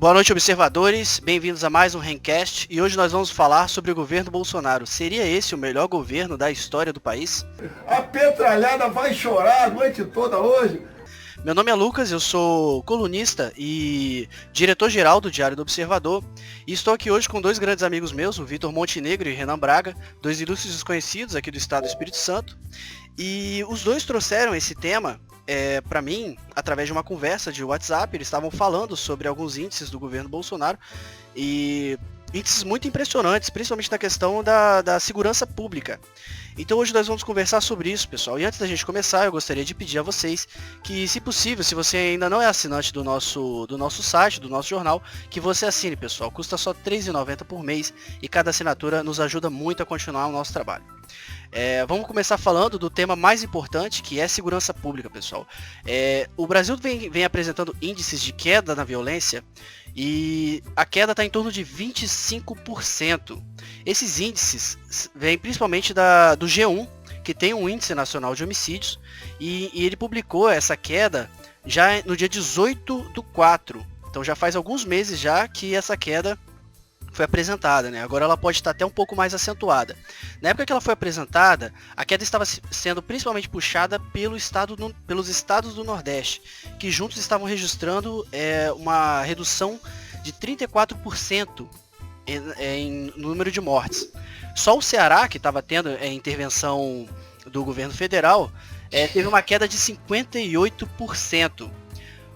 Boa noite, observadores. Bem-vindos a mais um Rencast. E hoje nós vamos falar sobre o governo Bolsonaro. Seria esse o melhor governo da história do país? A petralhada vai chorar a noite toda hoje. Meu nome é Lucas, eu sou colunista e diretor-geral do Diário do Observador. E estou aqui hoje com dois grandes amigos meus, o Vitor Montenegro e Renan Braga, dois ilustres desconhecidos aqui do estado do Espírito Santo. E os dois trouxeram esse tema para mim, através de uma conversa de WhatsApp. Eles estavam falando sobre alguns índices do governo Bolsonaro e índices muito impressionantes, principalmente na questão da segurança pública. Então hoje nós vamos conversar sobre isso, pessoal. E antes da gente começar, eu gostaria de pedir a vocês que, se possível, se você ainda não é assinante do nosso site, do nosso jornal, que você assine, pessoal. Custa só R$ 3,90 por mês e cada assinatura nos ajuda muito a continuar o nosso trabalho. Vamos começar falando do tema mais importante, que é segurança pública, pessoal. O Brasil vem apresentando índices de queda na violência e a queda está em torno de 25%. Esses índices vêm principalmente do G1, que tem um índice nacional de homicídios, e ele publicou essa queda já no dia 18/4. Então já faz alguns meses já que essa queda foi apresentada, né? Agora ela pode estar até um pouco mais acentuada. Na época que ela foi apresentada, a queda estava sendo principalmente puxada pelos estados do Nordeste, que juntos estavam registrando uma redução de 34% no número de mortes. Só o Ceará, que estava tendo intervenção do governo federal, teve uma queda de 58%.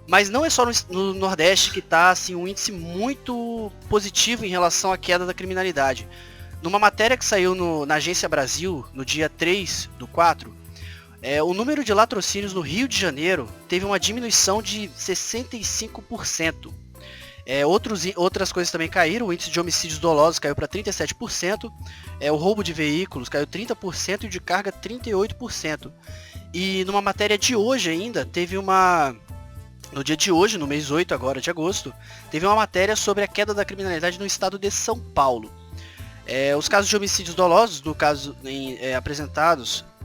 Mas não é só no Nordeste que está assim, um índice muito positivo em relação à queda da criminalidade. Numa matéria que saiu na Agência Brasil, no dia 3/4, o número de latrocínios no Rio de Janeiro teve uma diminuição de 65%. Outras coisas também caíram. O índice de homicídios dolosos caiu para 37%, o roubo de veículos caiu 30% e o de carga 38%. E numa matéria de hoje ainda, no dia de hoje, no mês 8 agora de agosto, teve uma matéria sobre a queda da criminalidade no estado de São Paulo. Os casos de homicídios dolosos, no caso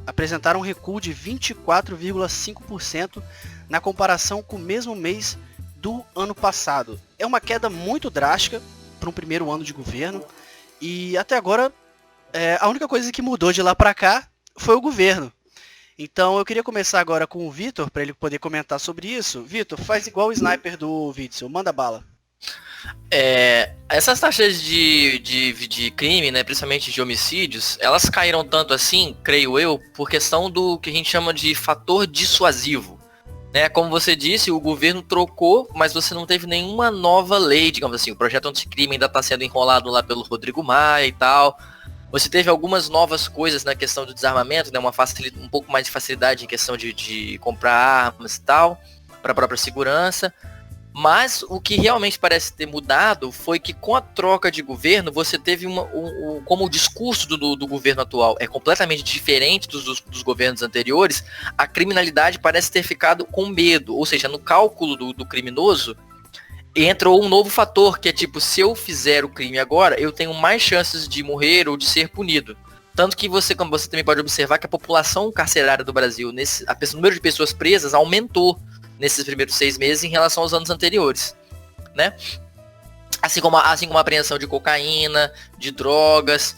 apresentaram um recuo de 24,5% na comparação com o mesmo mês do ano passado. É uma queda muito drástica para um primeiro ano de governo, e até agora a única coisa que mudou de lá para cá foi o governo. Então eu queria começar agora com o Vitor, para ele poder comentar sobre isso. Vitor, faz igual o sniper do Witzel, manda bala. Essas taxas de crime, né, principalmente de homicídios, elas caíram tanto assim, creio eu, por questão do que a gente chama de fator dissuasivo. Né? Como você disse, o governo trocou, mas você não teve nenhuma nova lei, digamos assim. O projeto anticrime ainda está sendo enrolado lá pelo Rodrigo Maia e tal. Você teve algumas novas coisas na questão do desarmamento, né? Um pouco mais de facilidade em questão de comprar armas e tal, para a própria segurança. Mas o que realmente parece ter mudado foi que com a troca de governo, você teve como o discurso do governo atual é completamente diferente dos governos anteriores, a criminalidade parece ter ficado com medo. Ou seja, no cálculo do criminoso, entrou um novo fator, que é tipo, se eu fizer o crime agora, eu tenho mais chances de morrer ou de ser punido. Tanto que como você também pode observar que a população carcerária do Brasil, o número de pessoas presas aumentou nesses primeiros 6 meses em relação aos anos anteriores, né? Assim como a apreensão de cocaína, de drogas,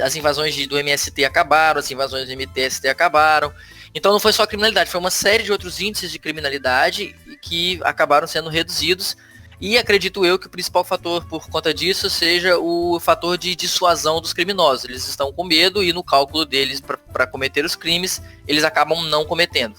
as invasões do MST acabaram, as invasões do MTST acabaram. Então não foi só a criminalidade, foi uma série de outros índices de criminalidade que acabaram sendo reduzidos. E acredito eu que o principal fator por conta disso seja o fator de dissuasão dos criminosos. Eles estão com medo e no cálculo deles para cometer os crimes, eles acabam não cometendo.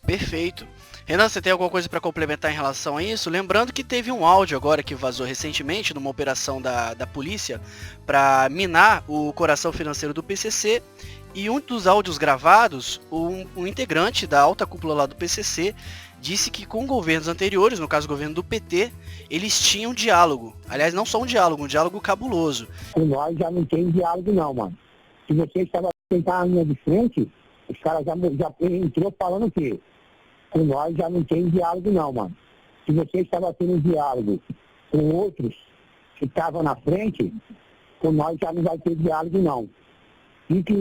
Perfeito. Renan, você tem alguma coisa para complementar em relação a isso? Lembrando que teve um áudio agora que vazou recentemente numa operação da polícia para minar o coração financeiro do PCC. E um dos áudios gravados, um integrante da alta cúpula lá do PCC disse que com governos anteriores, no caso o governo do PT, eles tinham diálogo. Aliás, não só um diálogo cabuloso. Com nós já não tem diálogo não, mano. Se você estava sentado na linha de frente, os caras já entrou falando o quê? Com nós já não tem diálogo não, mano. Se você estava tendo diálogo com outros que estavam na frente, com nós já não vai ter diálogo não. E que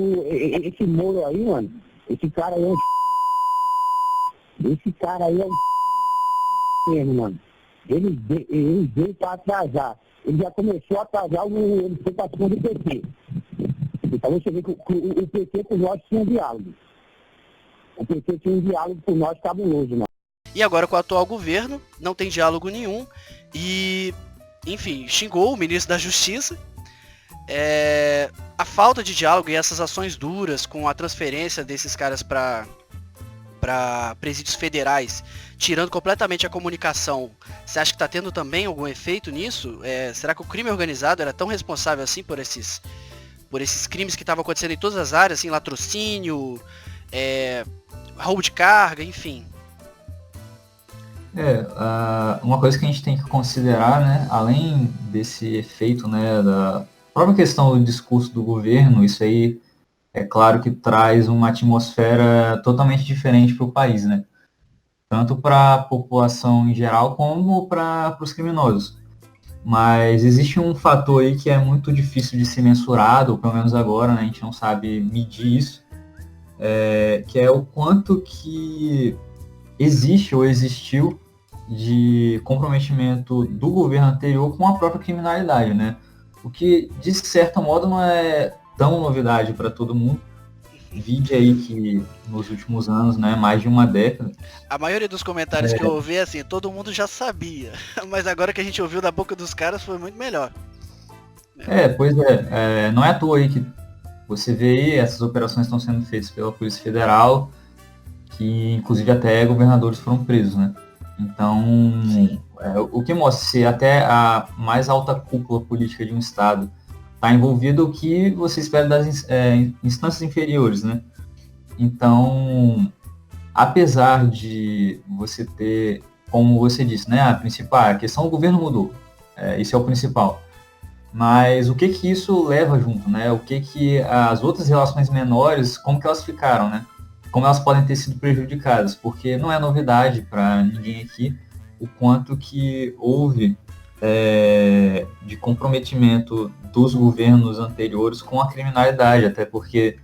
esse Moro aí, mano, esse cara aí é um mesmo, mano. Ele veio para atrasar. Ele já começou a atrasar a educação do PT. Então você vê que o PT com nós tinha um diálogo. O PT tinha um diálogo com nós cabuloso, mano. E agora com o atual governo, não tem diálogo nenhum. E, enfim, xingou o ministro da Justiça. A falta de diálogo e essas ações duras com a transferência desses caras para presídios federais, tirando completamente a comunicação, você acha que está tendo também algum efeito nisso? Será que o crime organizado era tão responsável assim por esses crimes que estavam acontecendo em todas as áreas, assim, latrocínio, roubo de carga, enfim? Uma coisa que a gente tem que considerar, né, além desse efeito, né, da própria questão do discurso do governo, isso aí é claro que traz uma atmosfera totalmente diferente para o país, né? Tanto para a população em geral como para os criminosos. Mas existe um fator aí que é muito difícil de ser mensurado, ou pelo menos agora, né, a gente não sabe medir isso, que é o quanto que existe ou existiu de comprometimento do governo anterior com a própria criminalidade, né? O que, de certo modo, não é tão novidade para todo mundo. Vide aí que nos últimos anos, né, mais de uma década. A maioria dos comentários que eu ouvi é assim, todo mundo já sabia, mas agora que a gente ouviu da boca dos caras foi muito melhor. Pois é, não é à toa aí que você vê aí, essas operações estão sendo feitas pela Polícia Federal, que inclusive até governadores foram presos, né? Então, o que mostra se até a mais alta cúpula política de um estado está envolvido, o que você espera das instâncias inferiores, né? Então, apesar de você ter, como você disse, né, a questão do governo mudou, isso é o principal. Mas o que isso leva junto, né? O que as outras relações menores, como que elas ficaram, né? Como elas podem ter sido prejudicadas, porque não é novidade para ninguém aqui o quanto que houve de comprometimento dos governos anteriores com a criminalidade, até porque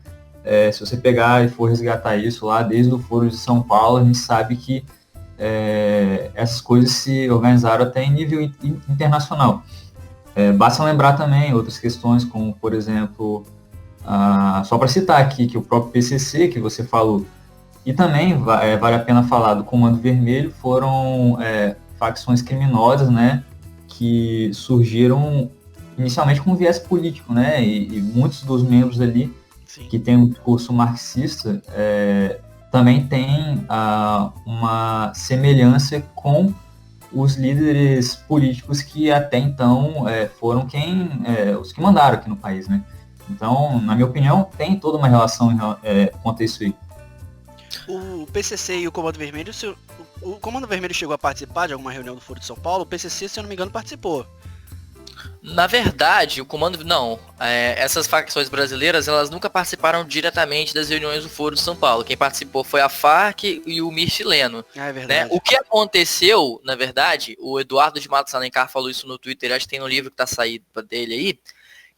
se você pegar e for resgatar isso lá desde o Foro de São Paulo, a gente sabe que essas coisas se organizaram até em nível internacional. Basta lembrar também outras questões, como, por exemplo, só para citar aqui, que o próprio PCC, que você falou, e também vale a pena falar do Comando Vermelho, foram facções criminosas, né, que surgiram inicialmente com viés político, né, e muitos dos membros ali, sim, que têm um discurso marxista, também têm uma semelhança com os líderes políticos que até então foram os que mandaram aqui no país, né. Então, na minha opinião, tem toda uma relação quanto a isso aí. O PCC e o Comando Vermelho, o Comando Vermelho chegou a participar de alguma reunião do Foro de São Paulo, o PCC, se eu não me engano, participou. Na verdade, o Comando... Não, essas facções brasileiras, elas nunca participaram diretamente das reuniões do Foro de São Paulo. Quem participou foi a Farc e o MIR chileno. É verdade. Né? O que aconteceu, na verdade, o Eduardo de Matos Alencar falou isso no Twitter, acho que tem no livro que tá saído dele aí,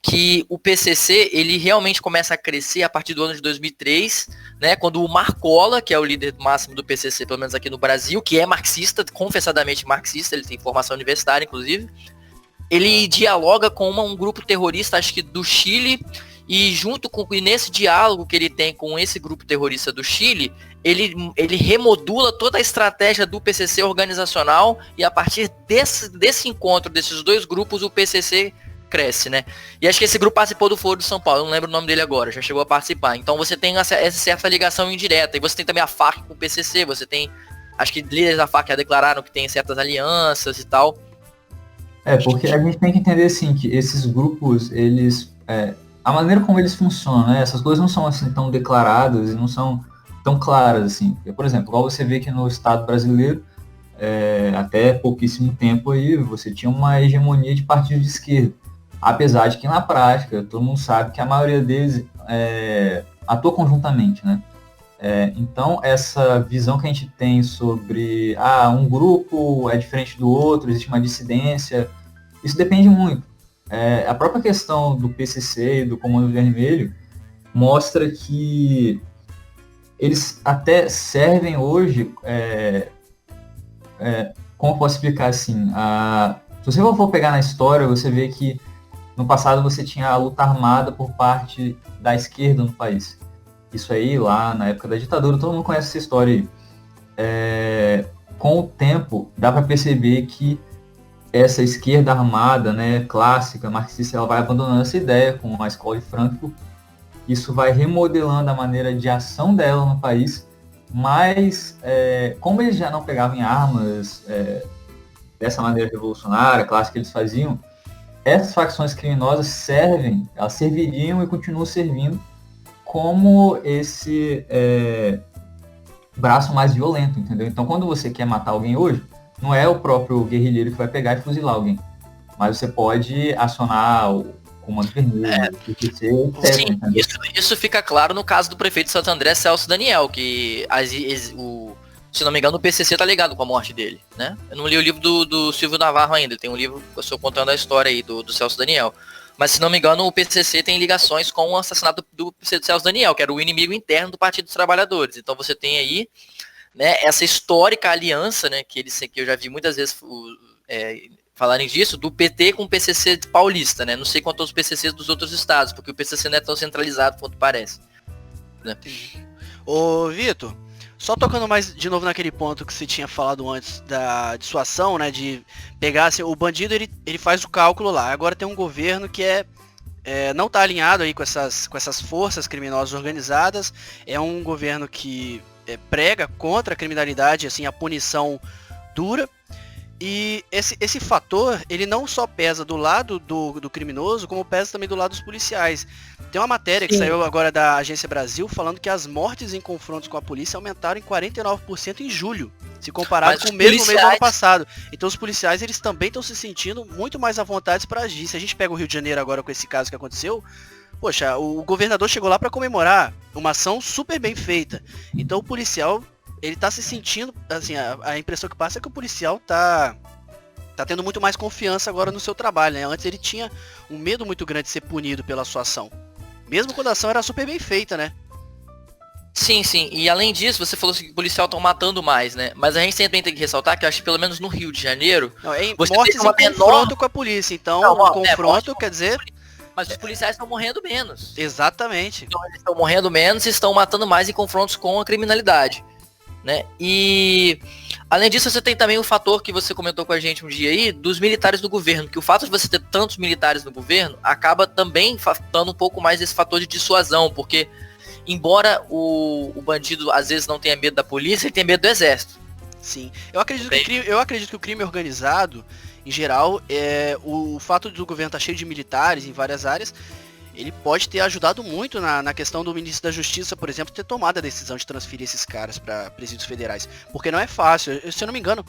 que o PCC, ele realmente começa a crescer a partir do ano de 2003, né, quando o Marcola, que é o líder máximo do PCC, pelo menos aqui no Brasil, que é marxista, confessadamente marxista, ele tem formação universitária, inclusive, ele dialoga com um grupo terrorista, acho que do Chile, e nesse diálogo que ele tem com esse grupo terrorista do Chile, ele remodula toda a estratégia do PCC organizacional, e a partir desse encontro desses dois grupos, o PCC cresce, né? E acho que esse grupo participou do Foro de São Paulo, eu não lembro o nome dele agora, já chegou a participar. Então você tem essa certa ligação indireta, e você tem também a Farc com o PCC, você tem, acho que líderes da Farc já declararam que tem certas alianças e tal. Porque a gente tem que entender, assim, que esses grupos, eles, a maneira como eles funcionam, né? Essas coisas não são, assim, tão declaradas e não são tão claras, assim. Por exemplo, igual você vê que no Estado brasileiro, até pouquíssimo tempo aí, você tinha uma hegemonia de partidos de esquerda. Apesar de que na prática, todo mundo sabe que a maioria deles atua conjuntamente, né? Então, essa visão que a gente tem sobre um grupo é diferente do outro, existe uma dissidência, isso depende muito. A própria questão do PCC e do Comando Vermelho mostra que eles até servem hoje como eu posso explicar assim? Se você for pegar na história, você vê que no passado você tinha a luta armada por parte da esquerda no país. Isso aí, lá na época da ditadura, todo mundo conhece essa história aí. Com o tempo, dá para perceber que essa esquerda armada, né, clássica, marxista, ela vai abandonando essa ideia com a escola de Frankfurt. Isso vai remodelando a maneira de ação dela no país, mas como eles já não pegavam em armas dessa maneira revolucionária, clássica que eles faziam, essas facções criminosas elas serviriam e continuam servindo como esse braço mais violento, entendeu? Então, quando você quer matar alguém hoje, não é o próprio guerrilheiro que vai pegar e fuzilar alguém, mas você pode acionar o comando vermelho, etc. Sim, isso fica claro no caso do prefeito de Santo André, Celso Daniel, que se não me engano o PCC tá ligado com a morte dele, né? Eu não li o livro do Silvio Navarro ainda, tem um livro que eu estou contando a história aí do Celso Daniel. Mas se não me engano o PCC tem ligações com o assassinato do Celso Daniel, que era o inimigo interno do Partido dos Trabalhadores. Então você tem aí, né, essa histórica aliança, né, que eu já vi muitas vezes falarem disso, do PT com o PCC paulista, né? Não sei quanto aos PCCs dos outros estados, porque o PCC não é tão centralizado quanto parece, né? Ô, Vitor, só tocando mais de novo naquele ponto que você tinha falado antes da dissuasão, né, de pegar, assim, o bandido, ele faz o cálculo lá. Agora tem um governo que não está alinhado aí com essas forças criminosas organizadas. É um governo que prega contra a criminalidade, assim, a punição dura. E esse fator, ele não só pesa do lado do criminoso, como pesa também do lado dos policiais. Tem uma matéria que saiu agora da Agência Brasil falando que as mortes em confrontos com a polícia aumentaram em 49% em julho, se comparado com o mesmo mês do ano passado. Então os policiais, eles também estão se sentindo muito mais à vontade para agir. Se a gente pega o Rio de Janeiro agora com esse caso que aconteceu, poxa, o governador chegou lá para comemorar uma ação super bem feita. Então o policial, ele tá se sentindo, assim, a impressão que passa é que o policial tá tendo muito mais confiança agora no seu trabalho, né? Antes ele tinha um medo muito grande de ser punido pela sua ação, mesmo quando a ação era super bem feita, né? Sim, e além disso, você falou que o policial estão matando mais, né? Mas a gente também tem que ressaltar que eu acho que pelo menos no Rio de Janeiro... Não, mortes em confronto com a polícia, então o confronto quer dizer... Mas os policiais estão morrendo menos. Exatamente. Então eles estão morrendo menos e estão matando mais em confrontos com a criminalidade, né? E além disso, você tem também o fator que você comentou com a gente um dia aí, dos militares do governo, que o fato de você ter tantos militares no governo acaba também dando um pouco mais esse fator de dissuasão, porque embora o bandido às vezes não tenha medo da polícia, ele tem medo do exército. Sim, eu acredito que o crime organizado, em geral, o fato do governo estar cheio de militares em várias áreas, ele pode ter ajudado muito na questão do ministro da Justiça, por exemplo, ter tomado a decisão de transferir esses caras para presídios federais. Porque não é fácil. Se eu não me engano,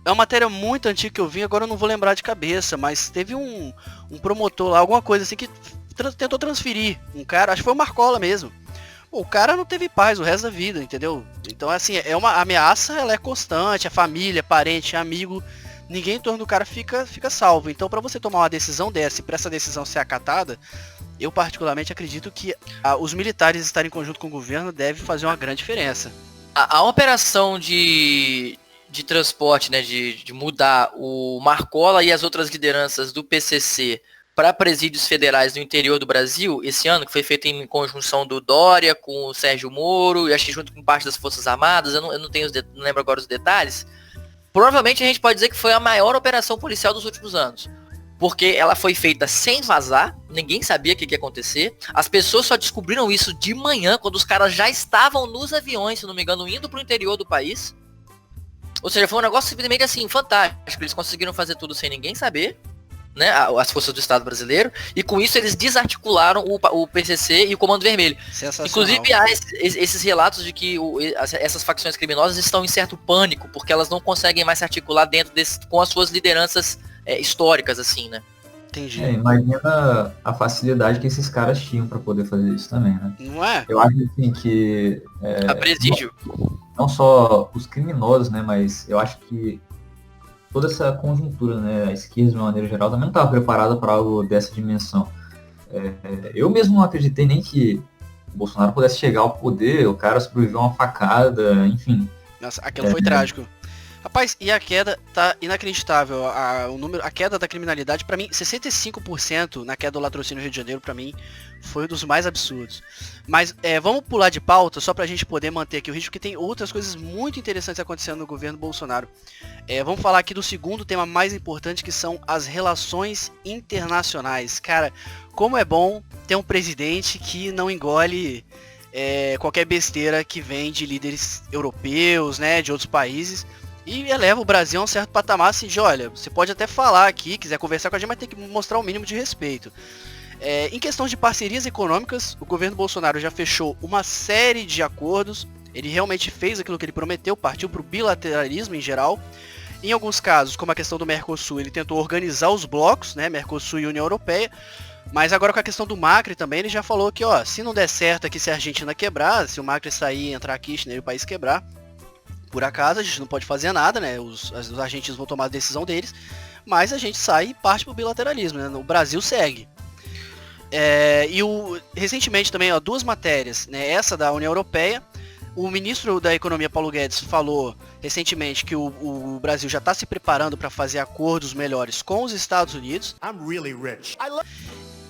é uma matéria muito antiga que eu vi, agora eu não vou lembrar de cabeça, mas teve um promotor lá, alguma coisa assim, que tentou transferir um cara, acho que foi o Marcola mesmo. O cara não teve paz o resto da vida, entendeu? Então, assim, é uma ameaça, ela é constante, a família, parente, amigo, ninguém em torno do cara fica salvo. Então, para você tomar uma decisão dessa e para essa decisão ser acatada, eu particularmente acredito que os militares estarem em conjunto com o governo deve fazer uma grande diferença. A operação de transporte, né, de mudar o Marcola e as outras lideranças do PCC para presídios federais no interior do Brasil, esse ano, que foi feito em conjunção do Dória com o Sérgio Moro, e acho que junto com parte das Forças Armadas, eu não lembro agora os detalhes, provavelmente a gente pode dizer que foi a maior operação policial dos últimos anos. Porque ela foi feita sem vazar, ninguém sabia o que ia acontecer, as pessoas só descobriram isso de manhã, quando os caras já estavam nos aviões, se não me engano, indo para o interior do país. Ou seja, foi um negócio simplesmente assim, fantástico, eles conseguiram fazer tudo sem ninguém saber, né, as forças do Estado brasileiro, e com isso eles desarticularam o PCC e o Comando Vermelho. Inclusive há esses relatos de que essas facções criminosas estão em certo pânico, porque elas não conseguem mais se articular dentro com as suas lideranças históricas, assim, né? Entendi. Imagina a facilidade que esses caras tinham para poder fazer isso também, né? Não é? Eu acho assim que... a presídio. Não só os criminosos, né, mas eu acho que toda essa conjuntura, né, a esquerda de uma maneira geral também não estava preparada para algo dessa dimensão. Eu mesmo não acreditei nem que o Bolsonaro pudesse chegar ao poder, o cara sobreviveu a uma facada, enfim. Nossa, aquilo foi trágico. Rapaz, e a queda tá inacreditável. A queda da criminalidade, pra mim, 65% na queda do latrocínio no Rio de Janeiro, pra mim, foi um dos mais absurdos. Mas vamos pular de pauta, só pra gente poder manter aqui o ritmo, porque tem outras coisas muito interessantes acontecendo no governo Bolsonaro. Vamos falar aqui do segundo tema mais importante, que são as relações internacionais. Cara, como é bom ter um presidente que não engole qualquer besteira que vem de líderes europeus, né, de outros países, e eleva o Brasil a um certo patamar assim de, olha, você pode até falar aqui, quiser conversar com a gente, mas tem que mostrar um mínimo de respeito. Em questão de parcerias econômicas, o governo Bolsonaro já fechou uma série de acordos, ele realmente fez aquilo que ele prometeu, partiu para o bilateralismo em geral. Em alguns casos, como a questão do Mercosul, ele tentou organizar os blocos, né, Mercosul e União Europeia, mas agora com a questão do Macri também, ele já falou que, ó, se não der certo aqui, se a Argentina quebrar, se o Macri sair, entrar a Kirchner e o país quebrar, por acaso, a gente não pode fazer nada, né? Os argentinos vão tomar a decisão deles, mas a gente sai e parte pro bilateralismo, né? O Brasil segue. Recentemente também, ó, duas matérias, né? Essa da União Europeia. O ministro da Economia, Paulo Guedes, falou recentemente que o Brasil já está se preparando para fazer acordos melhores com os Estados Unidos. I'm really rich.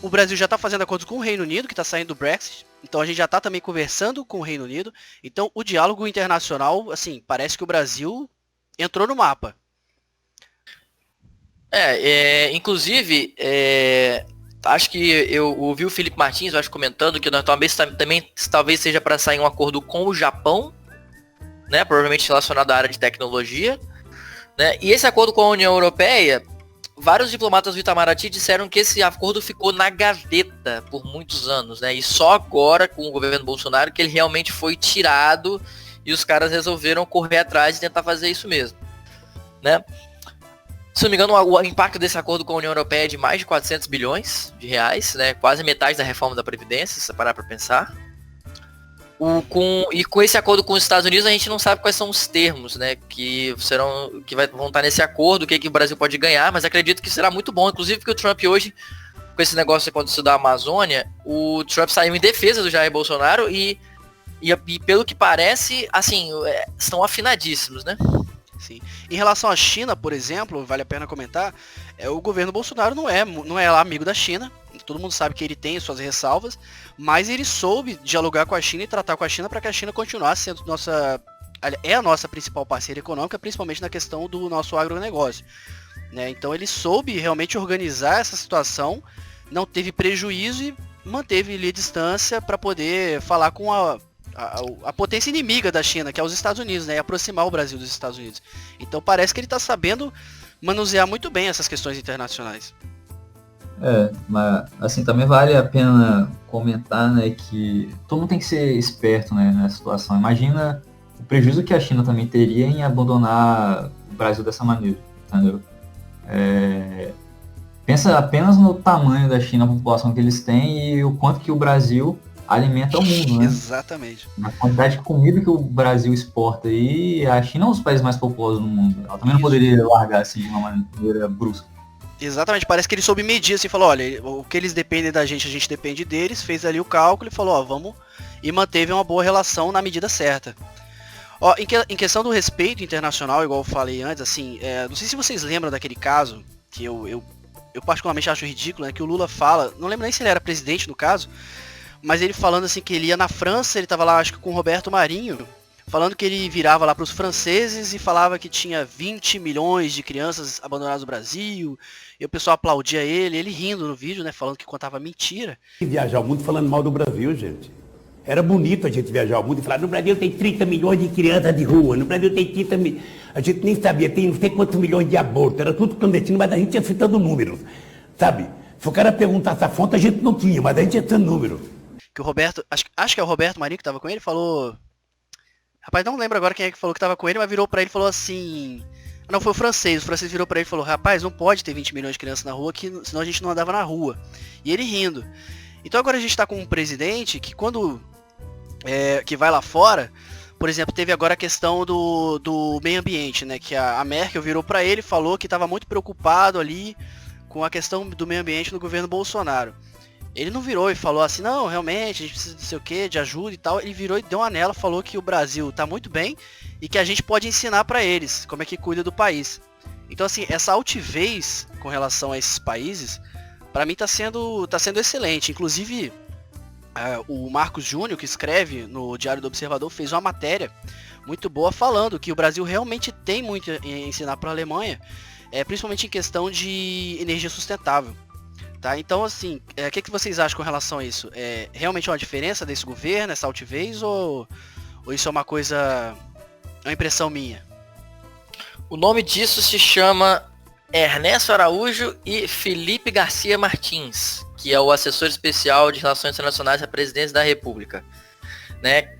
O Brasil já está fazendo acordos com o Reino Unido, que está saindo do Brexit. Então a gente já está também conversando com o Reino Unido. Então o diálogo internacional, assim, parece que o Brasil entrou no mapa. Inclusive, acho que eu ouvi o Felipe Martins, eu acho, comentando que nós também talvez seja para sair um acordo com o Japão, né, provavelmente relacionado à área de tecnologia, né, e esse acordo com a União Europeia, vários diplomatas do Itamaraty disseram que esse acordo ficou na gaveta por muitos anos, né, e só agora com o governo Bolsonaro que ele realmente foi tirado e os caras resolveram correr atrás e tentar fazer isso mesmo, né. Se não me engano, o impacto desse acordo com a União Europeia é de mais de 400 bilhões de reais, né? Quase metade da reforma da Previdência, se parar para pensar. Com esse acordo com os Estados Unidos, a gente não sabe quais são os termos, né? Vão estar nesse acordo, o que o Brasil pode ganhar, mas acredito que será muito bom. Inclusive porque o Trump hoje, com esse negócio que aconteceu da Amazônia, o Trump saiu em defesa do Jair Bolsonaro e pelo que parece, assim, estão afinadíssimos, né? Sim. Em relação à China, por exemplo, vale a pena comentar, o governo Bolsonaro não é lá amigo da China, todo mundo sabe que ele tem suas ressalvas, mas ele soube dialogar com a China e tratar com a China para que a China continuasse sendo a nossa principal parceira econômica, principalmente na questão do nosso agronegócio, né? Então ele soube realmente organizar essa situação, não teve prejuízo e manteve ali a distância para poder falar com a potência inimiga da China, que é os Estados Unidos, né, e aproximar o Brasil dos Estados Unidos. Então parece que ele está sabendo manusear muito bem essas questões internacionais. Mas assim, também vale a pena comentar, né, que todo mundo tem que ser esperto, né, nessa situação. Imagina o prejuízo que a China também teria em abandonar o Brasil dessa maneira, entendeu? Pensa apenas no tamanho da China, a população que eles têm e o quanto que o Brasil alimenta o mundo, né? Exatamente. A quantidade de comida que o Brasil exporta aí, a China é um dos países mais populosos do mundo. Ela também não poderia largar assim de uma maneira brusca. Exatamente, parece que ele soube medir assim, falou, olha, o que eles dependem da gente, a gente depende deles, fez ali o cálculo e falou, ó, vamos, e manteve uma boa relação na medida certa. Ó, em questão do respeito internacional, igual eu falei antes, assim, não sei se vocês lembram daquele caso, que eu particularmente acho ridículo, né, que o Lula fala, não lembro nem se ele era presidente no caso, mas ele falando assim que ele ia na França, ele tava lá acho que com o Roberto Marinho, falando que ele virava lá para os franceses e falava que tinha 20 milhões de crianças abandonadas no Brasil, e o pessoal aplaudia ele rindo no vídeo, né, falando que contava mentira. Viajar o mundo falando mal do Brasil, gente. Era bonito a gente viajar o mundo e falar, no Brasil tem 30 milhões de crianças de rua, no Brasil tem 30 milhões, a gente nem sabia, tem não sei quantos milhões de abortos, era tudo clandestino, mas a gente ia citando números, sabe? Se o cara perguntasse a fonte, a gente não tinha, mas a gente ia citando números. Que o Roberto, acho que é o Roberto Marinho que tava com ele, falou... Rapaz, não lembro agora quem é que falou que tava com ele, mas virou pra ele e falou assim... Não, foi o francês virou pra ele e falou, rapaz, não pode ter 20 milhões de crianças na rua, que senão a gente não andava na rua. E ele rindo. Então agora a gente tá com um presidente que quando... que vai lá fora, por exemplo, teve agora a questão do meio ambiente, né? Que a Merkel virou pra ele e falou que tava muito preocupado ali com a questão do meio ambiente no governo Bolsonaro. Ele não virou e falou assim, não, realmente, a gente precisa de sei o que, de ajuda e tal. Ele virou e deu uma nela, falou que o Brasil tá muito bem e que a gente pode ensinar para eles como é que cuida do país. Então, assim, essa altivez com relação a esses países, para mim tá sendo excelente. Inclusive, o Marcos Júnior, que escreve no Diário do Observador, fez uma matéria muito boa falando que o Brasil realmente tem muito a ensinar para a Alemanha, principalmente em questão de energia sustentável. Tá? Então, assim, o que vocês acham com relação a isso? É realmente uma diferença desse governo, essa altivez, ou isso é uma impressão minha? O nome disso se chama Ernesto Araújo e Felipe Garcia Martins, que é o assessor especial de Relações Internacionais da Presidência da República. Né?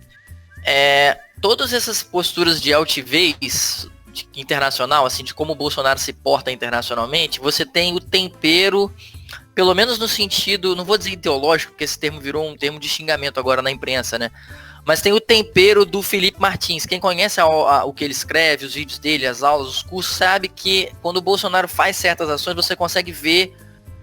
Todas essas posturas de altivez internacional, assim, de como o Bolsonaro se porta internacionalmente, você tem o tempero, pelo menos no sentido, não vou dizer ideológico, porque esse termo virou um termo de xingamento agora na imprensa, né? Mas tem o tempero do Felipe Martins. Quem conhece o que ele escreve, os vídeos dele, as aulas, os cursos, sabe que quando o Bolsonaro faz certas ações, você consegue ver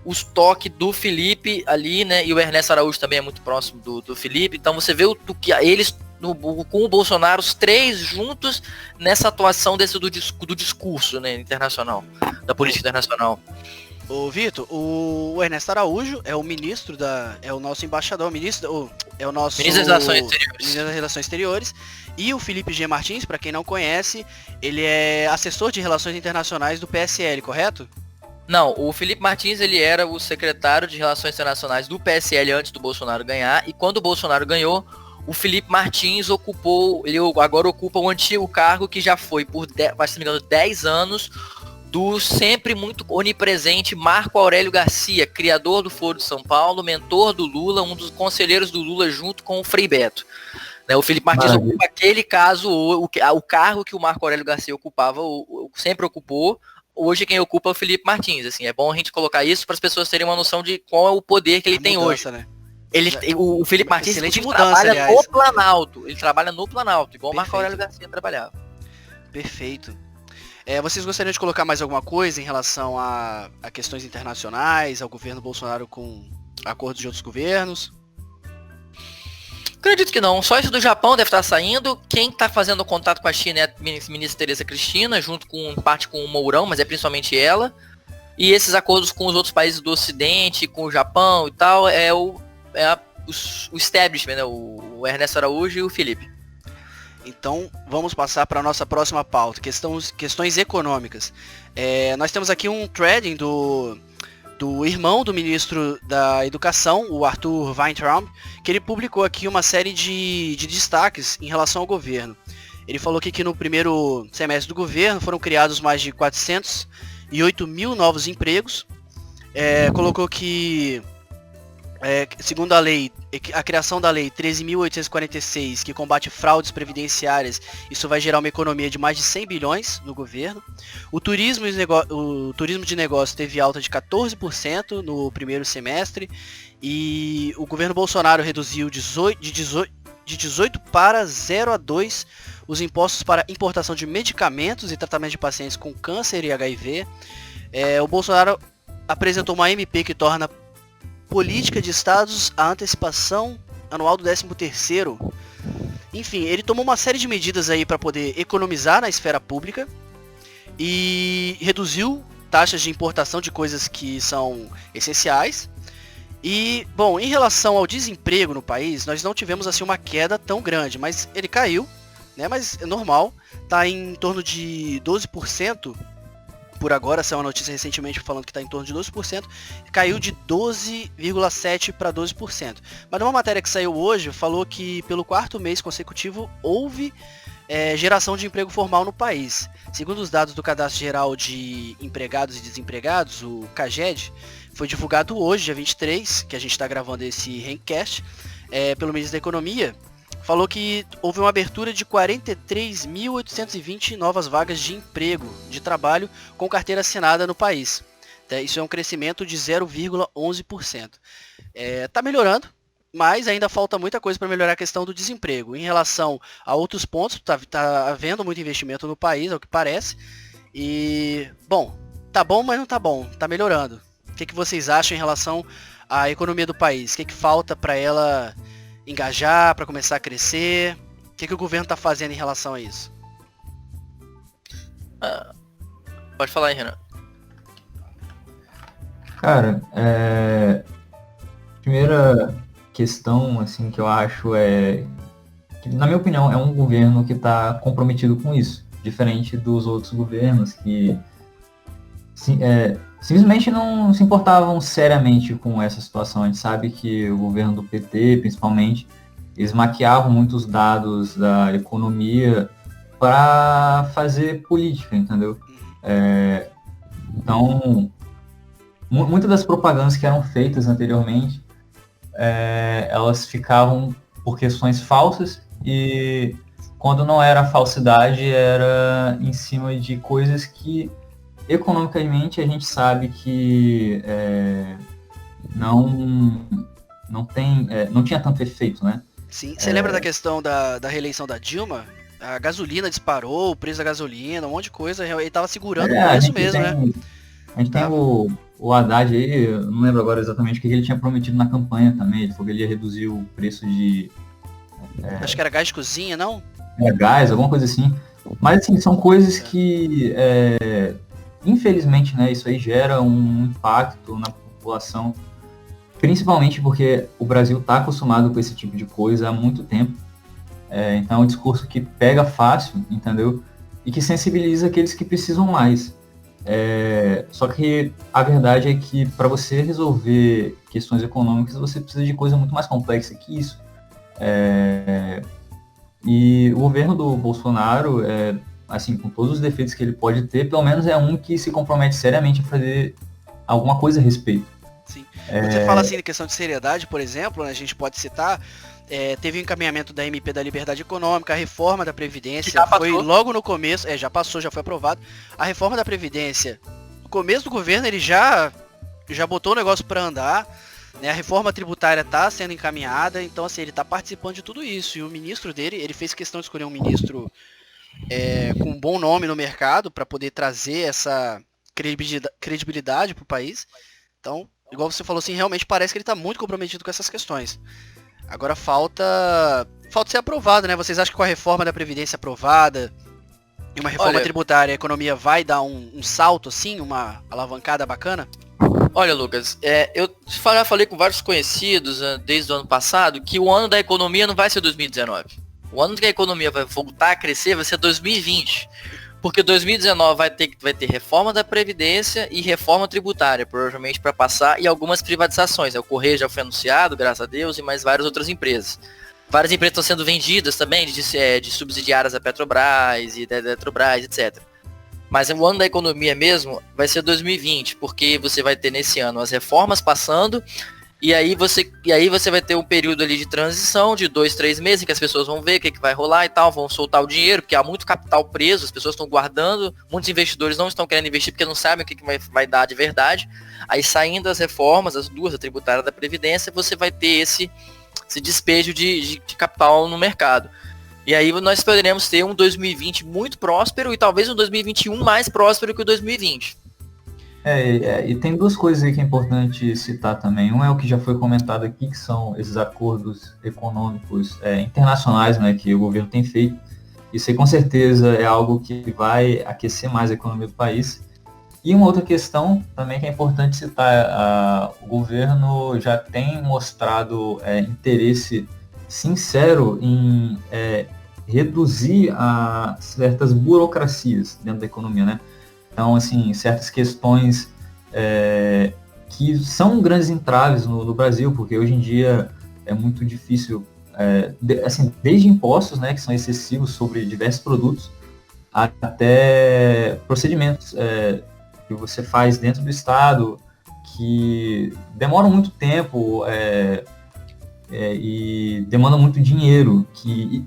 os toques do Felipe ali, né? E o Ernesto Araújo também é muito próximo do Felipe. Então você vê que eles, com o Bolsonaro, os três juntos nessa atuação do discurso, né, internacional, da política internacional. Ô Vitor, o Ernesto Araújo é o ministro é o nosso embaixador, é o nosso ministro das Relações Exteriores, e o Felipe G. Martins, para quem não conhece, ele é assessor de Relações Internacionais do PSL, correto? Não, o Felipe Martins, ele era o secretário de Relações Internacionais do PSL antes do Bolsonaro ganhar, e quando o Bolsonaro ganhou, o Felipe Martins agora ocupa o antigo cargo que já foi por 10 anos, do sempre muito onipresente Marco Aurélio Garcia, criador do Foro de São Paulo, mentor do Lula, um dos conselheiros do Lula junto com o Frei Beto. Né, o Felipe Martins ocupa aquele caso, o cargo que o Marco Aurélio Garcia ocupava, sempre ocupou. Hoje quem ocupa é o Felipe Martins. Assim, é bom a gente colocar isso para as pessoas terem uma noção de qual é o poder que ele tem hoje. Né? O Felipe Martins trabalha no Planalto. Ele trabalha no Planalto, igual o Marco Aurélio Garcia trabalhava. Perfeito. Vocês gostariam de colocar mais alguma coisa em relação a questões internacionais, ao governo Bolsonaro com acordos de outros governos? Acredito que não. Só isso do Japão deve estar saindo. Quem está fazendo contato com a China é a ministra Tereza Cristina, junto com parte com o Mourão, mas é principalmente ela. E esses acordos com os outros países do Ocidente, com o Japão e tal, o establishment, né? O Ernesto Araújo e o Felipe. Então, vamos passar para a nossa próxima pauta, questões econômicas. Nós temos aqui um thread do irmão do ministro da Educação, o Arthur Weintraub, que ele publicou aqui uma série de destaques em relação ao governo. Ele falou que no primeiro semestre do governo foram criados mais de 408 mil novos empregos. Colocou que, segundo a criação da lei 13.846, que combate fraudes previdenciárias, isso vai gerar uma economia de mais de 100 bilhões no governo. O turismo de negócio teve alta de 14% no primeiro semestre, e o governo Bolsonaro reduziu de 18 para 0,2 os impostos para importação de medicamentos e tratamento de pacientes com câncer e HIV. O Bolsonaro apresentou uma MP que torna política de estados a antecipação anual do 13º. Enfim, ele tomou uma série de medidas aí para poder economizar na esfera pública e reduziu taxas de importação de coisas que são essenciais. E, bom, em relação ao desemprego no país, nós não tivemos assim uma queda tão grande, mas ele caiu, né? Mas é normal, tá em torno de 12%. Por agora, saiu uma notícia recentemente falando que está em torno de 12%, caiu de 12,7% para 12%. Mas numa matéria que saiu hoje, falou que pelo 4º mês consecutivo houve geração de emprego formal no país. Segundo os dados do Cadastro Geral de Empregados e Desempregados, o CAGED, foi divulgado hoje, dia 23, que a gente está gravando esse Rencast, pelo Ministro da Economia. Falou que houve uma abertura de 43.820 novas vagas de emprego, de trabalho, com carteira assinada no país. Isso é um crescimento de 0,11%. Está melhorando, mas ainda falta muita coisa para melhorar a questão do desemprego. Em relação a outros pontos, está havendo muito investimento no país, ao que parece. E, bom, tá bom, mas não tá bom, tá melhorando. O que vocês acham em relação à economia do país? O que falta para ela engajar, para começar a crescer? O que o governo está fazendo em relação a isso? Pode falar aí, Renan. Cara, primeira questão assim que eu acho que, na minha opinião, é um governo que está comprometido com isso, diferente dos outros governos que simplesmente não se importavam seriamente com essa situação. A gente sabe que o governo do PT, principalmente, eles maquiavam muitos dados da economia para fazer política, entendeu? Então, muitas das propagandas que eram feitas anteriormente, elas ficavam por questões falsas, e quando não era falsidade, era em cima de coisas que economicamente a gente sabe que não tinha tanto efeito, né? Sim, você lembra da questão da reeleição da Dilma? A gasolina disparou, o preço da gasolina, um monte de coisa, ele tava segurando o preço mesmo, né? A gente tem o Haddad aí, eu não lembro agora exatamente o que ele tinha prometido na campanha também. Ele falou que ele ia reduzir o preço de... Acho que era gás de cozinha, não? Gás, alguma coisa assim. Mas assim, são coisas que, infelizmente, né, isso aí gera um impacto na população. Principalmente porque o Brasil está acostumado com esse tipo de coisa há muito tempo. Então é um discurso que pega fácil, entendeu? E que sensibiliza aqueles que precisam mais. Só que a verdade é que para você resolver questões econômicas, você precisa de coisa muito mais complexa que isso. E o governo do Bolsonaro, assim, com todos os defeitos que ele pode ter, pelo menos é um que se compromete seriamente a fazer alguma coisa a respeito. Sim. Você fala assim, em questão de seriedade, por exemplo, né, a gente pode citar, teve o encaminhamento da MP da Liberdade Econômica, a reforma da Previdência, foi logo no começo, já passou, já foi aprovado. A reforma da Previdência, no começo do governo, ele já botou o negócio para andar, né, a reforma tributária está sendo encaminhada, então assim, ele está participando de tudo isso. E o ministro dele, ele fez questão de escolher um ministro com um bom nome no mercado, para poder trazer essa credibilidade para o país. Então, igual você falou, assim, realmente parece que ele está muito comprometido com essas questões. Agora falta ser aprovado, né? Vocês acham que com a reforma da Previdência aprovada e uma reforma tributária, a economia vai dar um salto, assim, uma alavancada bacana? Olha, Lucas, eu já falei com vários conhecidos desde o ano passado que o ano da economia não vai ser 2019. O ano que a economia vai voltar a crescer vai ser 2020. Porque 2019 vai ter reforma da Previdência e reforma tributária, provavelmente para passar, e algumas privatizações. O Correio já foi anunciado, graças a Deus, e mais várias outras empresas. Várias empresas estão sendo vendidas também, de subsidiárias da Petrobras e da Eletrobras, etc. Mas o ano da economia mesmo vai ser 2020, porque você vai ter nesse ano as reformas passando, e aí você vai ter um período ali de transição de 2-3 meses em que as pessoas vão ver o que vai rolar e tal, vão soltar o dinheiro, porque há muito capital preso, as pessoas estão guardando, muitos investidores não estão querendo investir porque não sabem o que vai dar de verdade. Aí saindo as reformas, as duas, a tributária da Previdência, você vai ter esse despejo de capital no mercado. E aí nós poderemos ter um 2020 muito próspero e talvez um 2021 mais próspero que o 2020. E tem duas coisas aí que é importante citar também. Um é o que já foi comentado aqui, que são esses acordos econômicos internacionais, né, que o governo tem feito. Isso aí com certeza é algo que vai aquecer mais a economia do país. E uma outra questão também que é importante citar, o governo já tem mostrado interesse sincero em reduzir certas burocracias dentro da economia, né? Então, assim, certas questões que são grandes entraves no Brasil, porque hoje em dia é muito difícil, desde impostos, né, que são excessivos sobre diversos produtos, até procedimentos que você faz dentro do Estado, que demoram muito tempo e demandam muito dinheiro.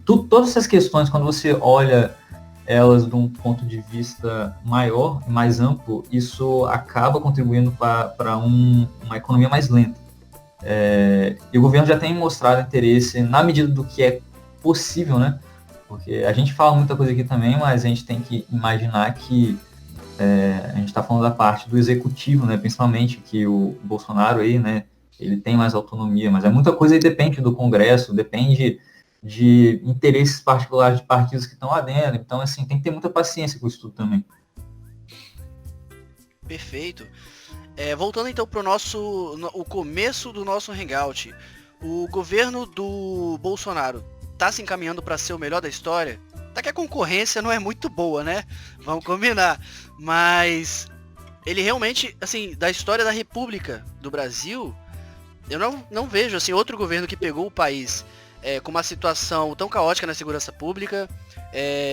Todas essas questões, quando você olha elas de um ponto de vista maior, mais amplo, isso acaba contribuindo para uma economia mais lenta. E o governo já tem mostrado interesse na medida do que é possível, né? Porque a gente fala muita coisa aqui também, mas a gente tem que imaginar que a gente está falando da parte do executivo, né? Principalmente que o Bolsonaro aí, né? Ele tem mais autonomia, mas muita coisa aí depende do Congresso, depende de interesses particulares de partidos que estão lá dentro. Então, assim, tem que ter muita paciência com isso tudo também. Perfeito. Voltando então para o começo do nosso hangout. O governo do Bolsonaro tá se encaminhando para ser o melhor da história? Tá que a concorrência não é muito boa, né? Vamos combinar. Mas ele realmente, assim, da história da República do Brasil, eu não vejo assim outro governo que pegou o país com uma situação tão caótica na segurança pública,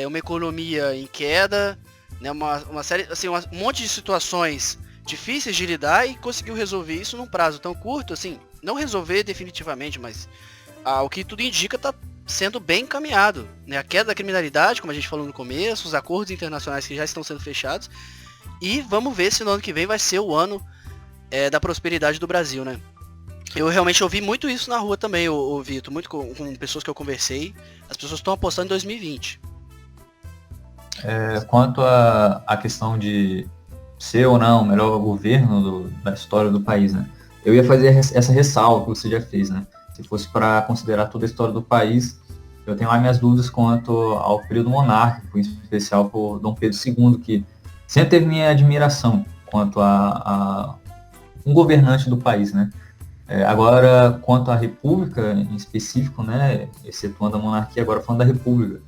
uma economia em queda, né, uma série, assim, um monte de situações difíceis de lidar e conseguiu resolver isso num prazo tão curto, assim, não resolver definitivamente, mas o que tudo indica tá sendo bem encaminhado, né? A queda da criminalidade, como a gente falou no começo, os acordos internacionais que já estão sendo fechados, e vamos ver se no ano que vem vai ser o ano da prosperidade do Brasil, né? Eu realmente ouvi muito isso na rua também, o Vitor, muito com pessoas que eu conversei, as pessoas estão apostando em 2020. Quanto à questão de ser ou não o melhor governo da história do país, né? Eu ia fazer essa ressalva que você já fez, né? Se fosse para considerar toda a história do país, eu tenho lá minhas dúvidas quanto ao período monárquico, em especial por Dom Pedro II, que sempre teve minha admiração quanto a um governante do país, né? Agora, quanto à República em específico, né, excetuando a monarquia, agora falando da República,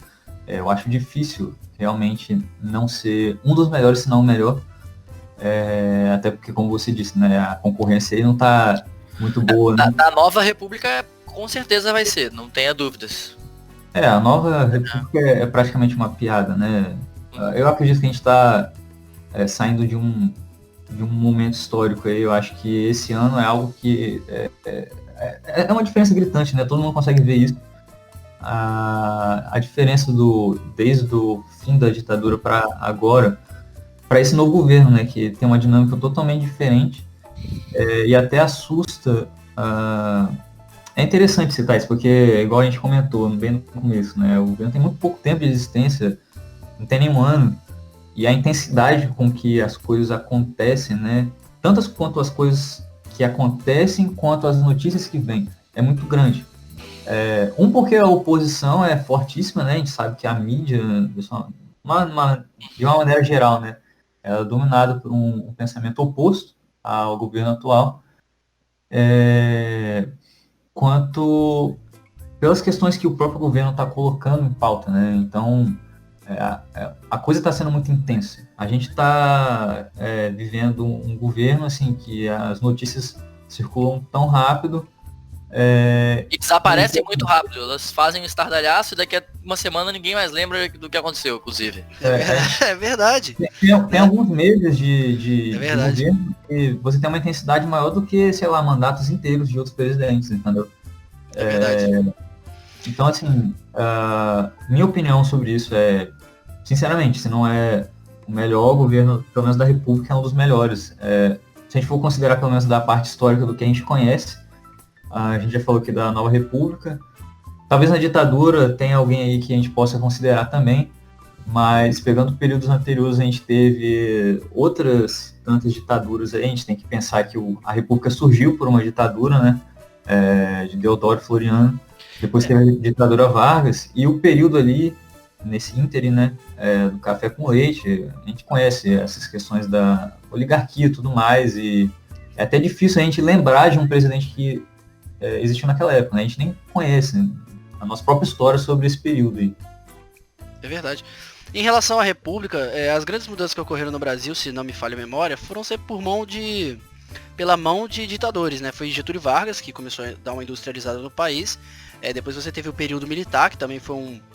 eu acho difícil realmente não ser um dos melhores, se não o melhor, até porque, como você disse, né, a concorrência aí não está muito boa. Né? Da nova República, com certeza vai ser, não tenha dúvidas. A nova República é praticamente uma piada, né? Eu acredito que a gente está saindo de um momento histórico aí. Eu acho que esse ano é algo que é uma diferença gritante, né? Todo mundo consegue ver isso. A diferença desde o fim da ditadura para agora, para esse novo governo, né? Que tem uma dinâmica totalmente diferente e até assusta. É interessante citar isso, porque, igual a gente comentou bem no começo, né? O governo tem muito pouco tempo de existência, não tem nenhum ano. E a intensidade com que as coisas acontecem, né? Tantas quanto as coisas que acontecem, quanto as notícias que vêm, é muito grande. Porque a oposição é fortíssima, né? A gente sabe que a mídia, de uma maneira geral, né? Ela é dominada por um pensamento oposto ao governo atual. Quanto pelas questões que o próprio governo está colocando em pauta, né? Então, a coisa está sendo muito intensa. A gente está vivendo um governo assim que as notícias circulam tão rápido e desaparecem muito rápido. Elas fazem um estardalhaço e daqui a uma semana ninguém mais lembra do que aconteceu, inclusive. É verdade. Tem alguns meses de governo e você tem uma intensidade maior do que, sei lá, mandatos inteiros de outros presidentes, entendeu? É verdade. Então, assim, minha opinião sobre isso sinceramente, se não é o melhor governo, pelo menos da República, é um dos melhores. Se a gente for considerar pelo menos da parte histórica do que a gente conhece, a gente já falou aqui da Nova República. Talvez na ditadura tenha alguém aí que a gente possa considerar também, mas pegando períodos anteriores a gente teve outras tantas ditaduras aí. A gente tem que pensar que a República surgiu por uma ditadura, né, de Deodoro Floriano, depois teve a ditadura Vargas, e o período ali, nesse ínterim, né, do café com leite, a gente conhece essas questões da oligarquia e tudo mais, e é até difícil a gente lembrar de um presidente que existiu naquela época, né? A gente nem conhece a nossa própria história sobre esse período aí. É verdade. Em relação à República, as grandes mudanças que ocorreram no Brasil, se não me falha a memória, foram sempre pela mão de ditadores, né? Foi Getúlio Vargas que começou a dar uma industrializada no país. Depois você teve o período militar, que também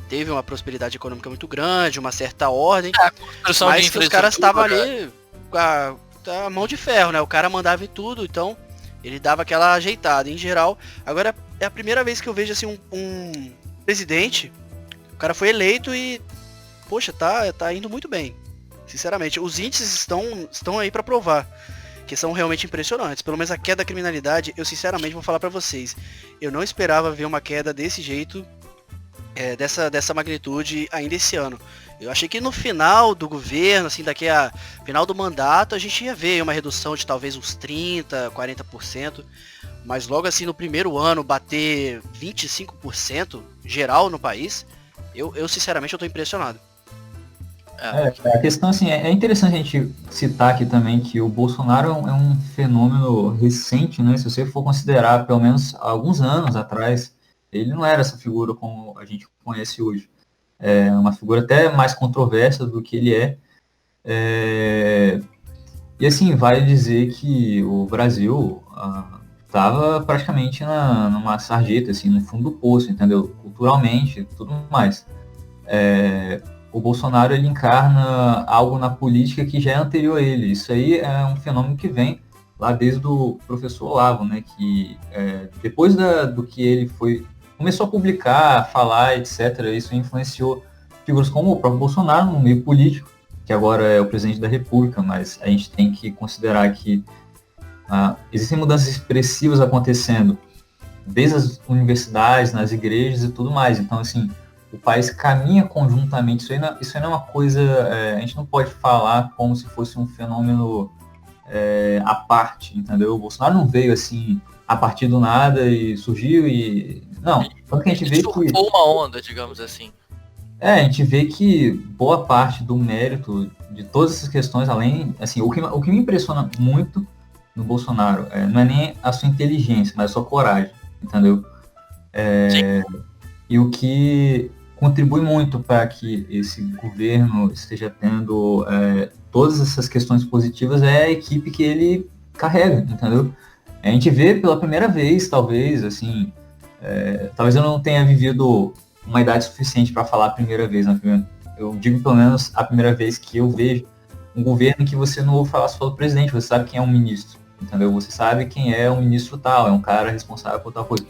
teve uma prosperidade econômica muito grande, uma certa ordem, mas que os caras estavam ali com a mão de ferro, né? O cara mandava em tudo, então ele dava aquela ajeitada. Em geral, agora é a primeira vez que eu vejo assim um presidente, o cara foi eleito e, poxa, tá indo muito bem. Sinceramente, os índices estão aí para provar que são realmente impressionantes. Pelo menos a queda da criminalidade, eu sinceramente vou falar para vocês, eu não esperava ver uma queda desse jeito, dessa magnitude ainda esse ano. Eu achei que no final do governo, assim, daqui a final do mandato, a gente ia ver uma redução de talvez uns 30%, 40%, mas logo assim no primeiro ano bater 25% geral no país, eu sinceramente eu tô impressionado. A questão, assim, é interessante a gente citar aqui também que o Bolsonaro é um fenômeno recente, né? Se você for considerar, pelo menos alguns anos atrás, ele não era essa figura como a gente conhece hoje. É uma figura até mais controversa do que ele é. E assim, vale dizer que o Brasil estava praticamente numa sarjeta, assim, no fundo do poço, entendeu? Culturalmente e tudo mais. O Bolsonaro, ele encarna algo na política que já é anterior a ele. Isso aí é um fenômeno que vem lá desde o professor Olavo, né? Que depois do que ele começou a publicar, a falar, etc., isso influenciou figuras como o próprio Bolsonaro no meio político, que agora é o presidente da República, mas a gente tem que considerar que existem mudanças expressivas acontecendo desde as universidades, nas igrejas e tudo mais. Então, assim, o país caminha conjuntamente. Isso aí não é uma coisa... a gente não pode falar como se fosse um fenômeno à parte, entendeu? O Bolsonaro não veio, assim, a partir do nada e surgiu e... Não, tanto que a gente vê que... Surfou uma onda, digamos assim. A gente vê que boa parte do mérito de todas essas questões, além, assim, o que me impressiona muito no Bolsonaro não é nem a sua inteligência, mas a sua coragem, entendeu? E o que contribui muito para que esse governo esteja tendo todas essas questões positivas é a equipe que ele carrega, entendeu? A gente vê pela primeira vez, talvez, assim, talvez eu não tenha vivido uma idade suficiente para falar a primeira vez, né? Eu digo pelo menos a primeira vez que eu vejo um governo em que você não ouve falar só do presidente, você sabe quem é um ministro, entendeu? Você sabe quem é um ministro tal, é um cara responsável por tal coisa.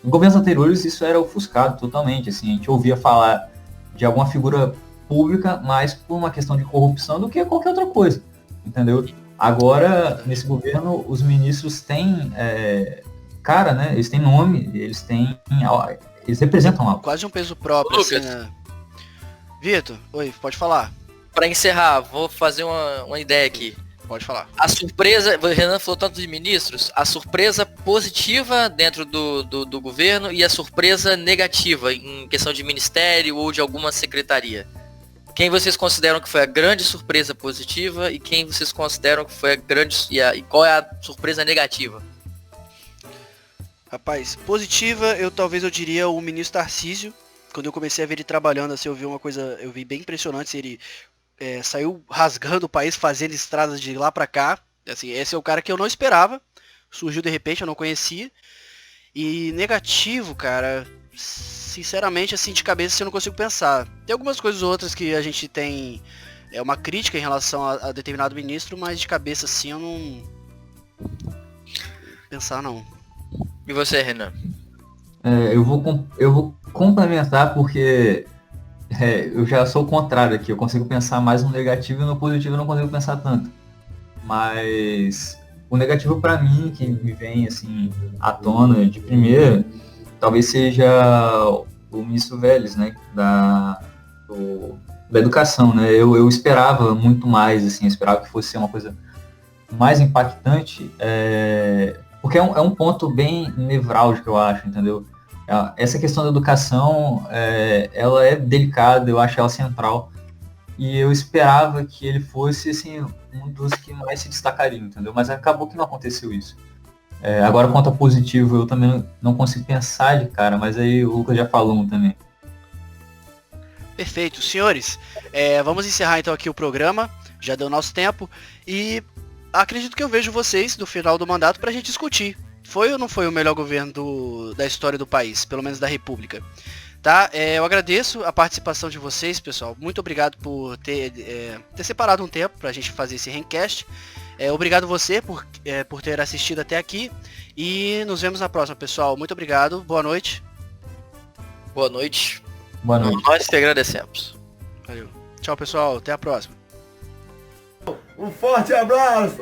Em governos anteriores isso era ofuscado totalmente, assim, a gente ouvia falar de alguma figura pública mais por uma questão de corrupção do que qualquer outra coisa, entendeu? Agora, nesse governo, os ministros têm cara, né? Eles têm nome, eles representam algo. Quase um peso próprio, assim, né? Vitor, oi, pode falar. Para encerrar, vou fazer uma ideia aqui. Pode falar. A surpresa, o Renan falou tanto de ministros, a surpresa positiva dentro do governo e a surpresa negativa em questão de ministério ou de alguma secretaria. Quem vocês consideram que foi a grande surpresa positiva e quem vocês consideram que foi a grande... E qual é a surpresa negativa? Rapaz, positiva, eu diria o ministro Tarcísio. Quando eu comecei a ver ele trabalhando, assim, eu vi bem impressionante. Ele saiu rasgando o país, fazendo estradas de lá pra cá. Assim, esse é o cara que eu não esperava. Surgiu de repente, eu não conhecia. E negativo, cara, sinceramente, assim, de cabeça eu não consigo pensar. Tem algumas coisas outras que a gente tem uma crítica em relação a determinado ministro, mas de cabeça, assim, eu não... pensar, não. E você, Renan? Eu vou complementar porque eu já sou o contrário aqui. Eu consigo pensar mais no negativo e no positivo eu não consigo pensar tanto. Mas o negativo para mim, que me vem assim à tona de primeira, talvez seja o ministro Vélez, né? Da educação, né? Eu esperava muito mais, assim, eu esperava que fosse ser uma coisa mais impactante. Porque é um ponto bem nevrálgico, eu acho, entendeu? Essa questão da educação, ela é delicada, eu acho ela central. E eu esperava que ele fosse, assim, um dos que mais se destacariam, entendeu? Mas acabou que não aconteceu isso. Agora, quanto a positivo, eu também não consigo pensar de cara, mas aí o Lucas já falou um também. Perfeito. Senhores, vamos encerrar então aqui o programa. Já deu nosso tempo. E... acredito que eu vejo vocês no final do mandato pra gente discutir. Foi ou não foi o melhor governo da história do país, pelo menos da República? Tá? Eu agradeço a participação de vocês, pessoal. Muito obrigado por ter separado um tempo pra gente fazer esse Rencast. Obrigado você por ter assistido até aqui. E nos vemos na próxima, pessoal. Muito obrigado. Boa noite. Boa noite. Boa noite. Nós te agradecemos. Valeu. Tchau, pessoal. Até a próxima. Um forte abraço!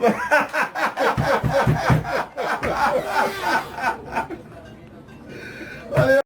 Valeu!